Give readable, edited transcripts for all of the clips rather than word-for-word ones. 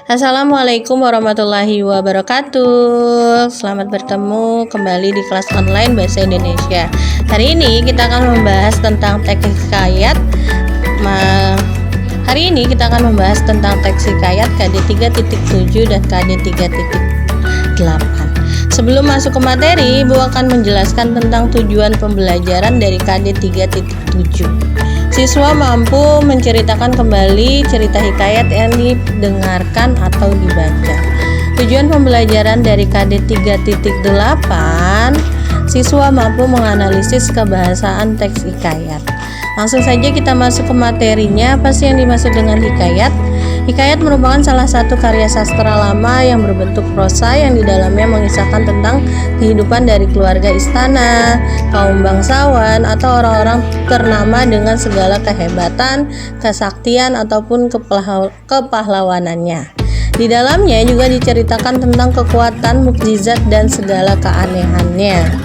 Assalamualaikum warahmatullahi wabarakatuh. Selamat bertemu kembali di kelas online Bahasa Indonesia. Hari ini kita akan membahas tentang teks hikayat. Hari ini kita akan membahas tentang teks hikayat KD 3.7 dan KD 3.8. Sebelum masuk ke materi, Ibu akan menjelaskan tentang tujuan pembelajaran dari KD 3.7. Siswa mampu menceritakan kembali cerita hikayat yang didengarkan atau dibaca. Tujuan pembelajaran dari KD 3.8, siswa mampu menganalisis kebahasaan teks hikayat. Langsung saja kita masuk ke materinya. Apa sih yang dimaksud dengan hikayat? Hikayat merupakan salah satu karya sastra lama yang berbentuk prosa yang di dalamnya mengisahkan tentang kehidupan dari keluarga istana, kaum bangsawan, atau orang-orang ternama dengan segala kehebatan, kesaktian, ataupun kepahlawanannya. Di dalamnya juga diceritakan tentang kekuatan, mukjizat, dan segala keanehannya.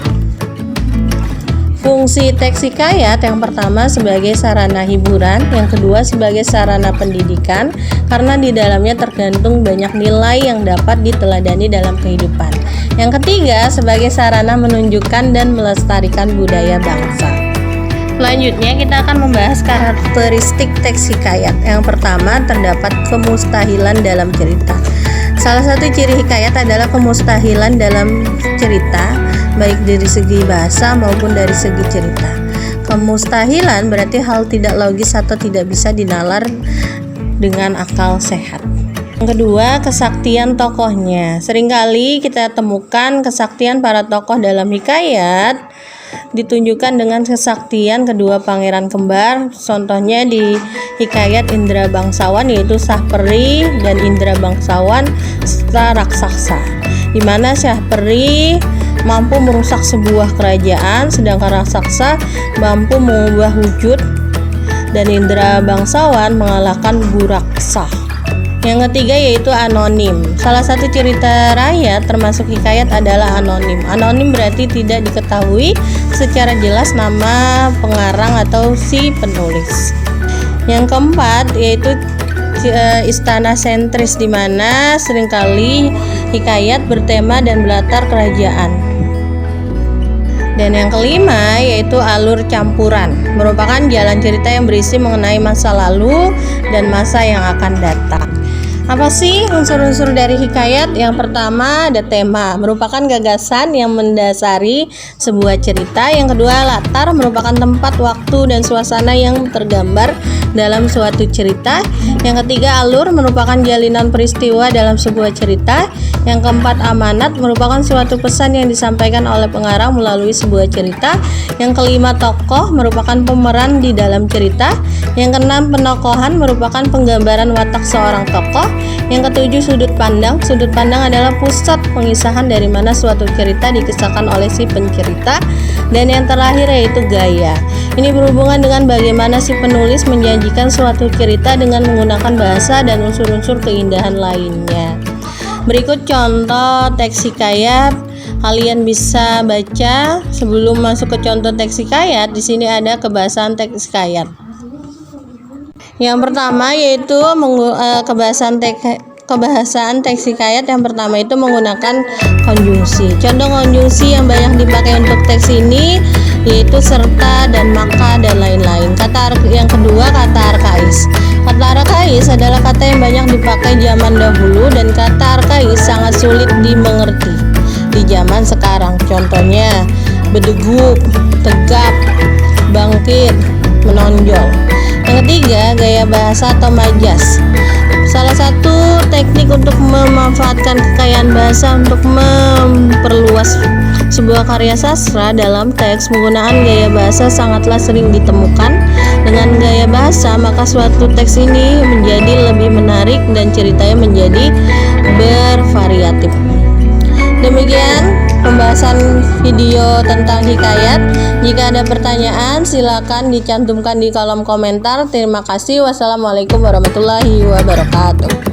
Fungsi teks hikayat yang pertama sebagai sarana hiburan, yang kedua sebagai sarana pendidikan karena di dalamnya tergantung banyak nilai yang dapat diteladani dalam kehidupan. Yang ketiga sebagai sarana menunjukkan dan melestarikan budaya bangsa. Selanjutnya kita akan membahas karakteristik teks hikayat. Yang pertama terdapat kemustahilan dalam cerita. Salah satu ciri hikayat adalah kemustahilan dalam cerita, baik dari segi bahasa maupun dari segi cerita. Kemustahilan berarti hal tidak logis atau tidak bisa dinalar dengan akal sehat. Yang kedua, kesaktian tokohnya. Seringkali kita temukan kesaktian para tokoh dalam hikayat ditunjukkan dengan kesaktian kedua pangeran kembar. Contohnya di hikayat Indra Bangsawan yaitu Syahperi dan Indra Bangsawan serta raksasa, di mana Syahperi mampu merusak sebuah kerajaan sedangkan raksasa mampu mengubah wujud, dan Indra Bangsawan mengalahkan Buraksah. Yang ketiga yaitu anonim. Salah satu cerita rakyat termasuk hikayat adalah anonim. Anonim berarti tidak diketahui secara jelas nama pengarang atau si penulis. Yang keempat yaitu istana sentris, di mana seringkali hikayat bertema dan berlatar kerajaan. Dan yang kelima yaitu alur campuran, merupakan jalan cerita yang berisi mengenai masa lalu dan masa yang akan datang. Apa sih unsur-unsur dari hikayat? Yang pertama ada tema, merupakan gagasan yang mendasari sebuah cerita. Yang kedua latar, merupakan tempat, waktu, dan suasana yang tergambar dalam suatu cerita. Yang ketiga alur, merupakan jalinan peristiwa dalam sebuah cerita. Yang keempat amanat, merupakan suatu pesan yang disampaikan oleh pengarang melalui sebuah cerita. Yang kelima tokoh, merupakan pemeran di dalam cerita. Yang keenam penokohan, merupakan penggambaran watak seorang tokoh. Yang ketujuh sudut pandang. Sudut pandang adalah pusat pengisahan dari mana suatu cerita dikisahkan oleh si pencerita. Dan yang terakhir yaitu gaya. Ini berhubungan dengan bagaimana si penulis menjanjikan suatu cerita dengan menggunakan bahasa dan unsur-unsur keindahan lainnya. Berikut contoh teks hikayat. Kalian bisa baca. Sebelum masuk ke contoh teks hikayat, di sini ada kebahasaan teks hikayat. Yang pertama yaitu kebahasaan teks hikayat. Yang pertama itu menggunakan konjungsi. Contoh konjungsi yang banyak dipakai untuk teks ini yaitu serta dan maka dan lain-lain. Yang kedua kata arkais. Kata arkais adalah kata yang banyak dipakai zaman dahulu dan kata arkais sangat sulit dimengerti di zaman sekarang. Contohnya berdegup, tegap, bangkit, menonjol. Yang ketiga, gaya bahasa atau majas. Salah satu teknik untuk memanfaatkan kekayaan bahasa untuk memperluas sebuah karya sastra dalam teks, penggunaan gaya bahasa sangatlah sering ditemukan. Dengan gaya bahasa, maka suatu teks ini menjadi lebih menarik dan ceritanya menjadi bervariatif. Demikian pembahasan video tentang hikayat. Jika ada pertanyaan silakan dicantumkan di kolom komentar. Terima kasih. Wassalamualaikum warahmatullahi wabarakatuh.